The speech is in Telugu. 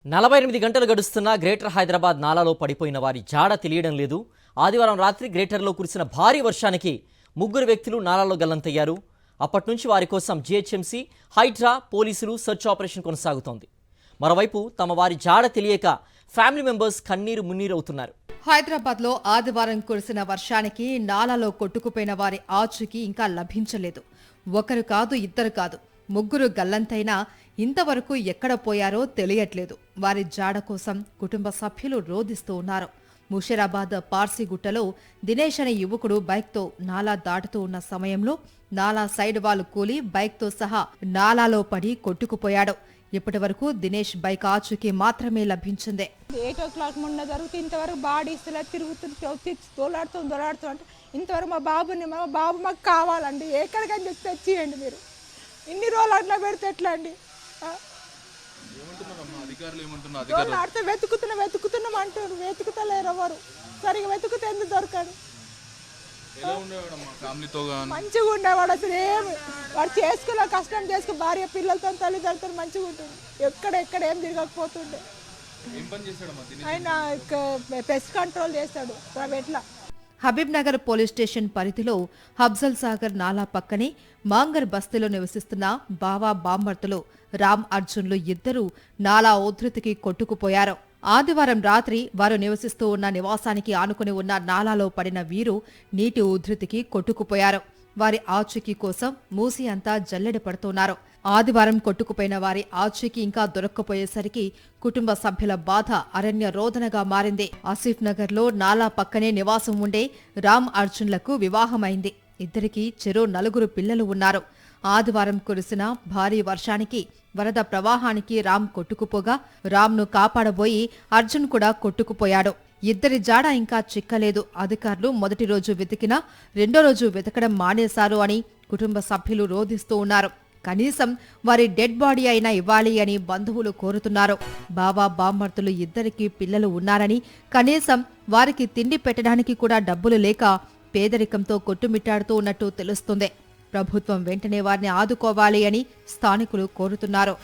48 గంటలు గడుస్తున్నా గ్రేటర్ హైదరాబాద్ నాలాలో పడిపోయిన వారి జాడ తెలియడం లేదు. ఆదివారం రాత్రి గ్రేటర్లో కురిసిన భారీ వర్షానికి ముగ్గురు వ్యక్తులు నాలాలో గల్లంతయ్యారు. అప్పటి నుంచి వారి కోసం జీహెచ్ఎంసీ, హైడ్రా, పోలీసులు సెర్చ్ ఆపరేషన్ కొనసాగుతోంది. మరోవైపు తమ వారి జాడ తెలియక ఫ్యామిలీ మెంబర్స్ కన్నీరు మున్నీరవుతున్నారు. హైదరాబాద్లో ఆదివారం కురిసిన వర్షానికి నాలాలో కొట్టుకుపోయిన వారి ఆచూకీ ఇంకా లభించలేదు. ఒకరు కాదు, ఇద్దరు కాదు, ముగ్గురు గల్లంతైనా ఇంతవరకు ఎక్కడ పోయారో తెలియట్లేదు. వారి జాడ కోసం కుటుంబ సభ్యులు రోదిస్తూ ఉన్నారు. ముషీరాబాద్ పార్సీగుట్టలో దినేష్ అనే యువకుడు బైక్తో నాలా దాటుతూ ఉన్న సమయంలో నాలా సైడ్ వాల్ కూలి బైక్తో సహా నాలాలో పడి కొట్టుకుపోయాడు. ఇప్పటి వరకు దినేష్ బైక్ ఆచూకీ మాత్రమే లభించింది. 8 o'clock మొన్న జరిగితే ఇంతవరకు బాడీ ఇస్తలే, తిరుగుతూ దొలాడుతూ అంటే ఇంతవరకు మా బాబు మాకు కావాలండి, ఎక్కడికని చెప్పి తెచ్చియండి. మీరు ఇన్ని రోజులు అట్లా పెడితే ఎట్లా అండి? దొలాడితే వెతుకుతున్నాం అంటారు, వెతుకుతలేరు ఎవరు. సరిగా వెతుకుతే ఎందుకు దొరకదు? మంచిగా ఉండేవాడు, అసలు ఏమి వాడు చేసుకున్న కష్టం చేసుకుని భార్య పిల్లలతో తల్లిదండ్రులతో మంచిగా ఉంటుంది. ఎక్కడ ఏం తిరగకపోతుండే. ఆయన పెస్ట్ కంట్రోల్ చేస్తాడు ప్రైవేట్లో. హబీబ్ నగర్ పోలీస్ స్టేషన్ పరిధిలో హబ్జల్ సాగర్ నాలా పక్కనే మాంగర్ బస్తీలో నివసిస్తున్న బావా బామ్మర్తులు రామ్ అర్జున్లు ఇద్దరూ నాలా ఉధృతికి కొట్టుకుపోయారు. ఆదివారం రాత్రి వారు నివసిస్తూ ఉన్న నివాసానికి ఆనుకుని ఉన్న నాలాలో పడిన వీరు నీటి ఉధృతికి కొట్టుకుపోయారు. వారి ఆచూకీ కోసం మూసి అంతా జల్లెడ పడుతున్నారు. ఆదివారం కొట్టుకుపోయిన వారి ఆచూకీ ఇంకా దొరక్కపోయేసరికి కుటుంబ సభ్యుల బాధ అరణ్య రోదనగా మారింది. ఆసిఫ్ నగర్ లో నాలా పక్కనే నివాసం ఉండే రామ్ అర్జున్లకు వివాహమైంది. ఇద్దరికీ చెరో 4 పిల్లలు ఉన్నారు. ఆదివారం కురిసిన భారీ వర్షానికి వరద ప్రవాహానికి రామ్ కొట్టుకుపోగా రామ్ను కాపాడబోయి అర్జున్ కూడా కొట్టుకుపోయాడు. ఇద్దరి జాడ ఇంకా చిక్కలేదు. అధికారులు మొదటి రోజు వెతికినా రెండో రోజు వెతకడం మానేశారు అని కుటుంబ సభ్యులు రోధిస్తూ ఉన్నారు. కనీసం వారి డెడ్ బాడీ అయినా ఇవ్వాలి అని బంధువులు కోరుతున్నారు. బావా బామ్మర్తులు ఇద్దరికీ పిల్లలు ఉన్నారని, కనీసం వారికి తిండి పెట్టడానికి కూడా డబ్బులు లేక పేదరికంతో కొట్టుమిట్టాడుతూ ఉన్నట్టు తెలుస్తుంది. ప్రభుత్వం వెంటనే వారిని ఆదుకోవాలి అని స్థానికులు కోరుతున్నారు.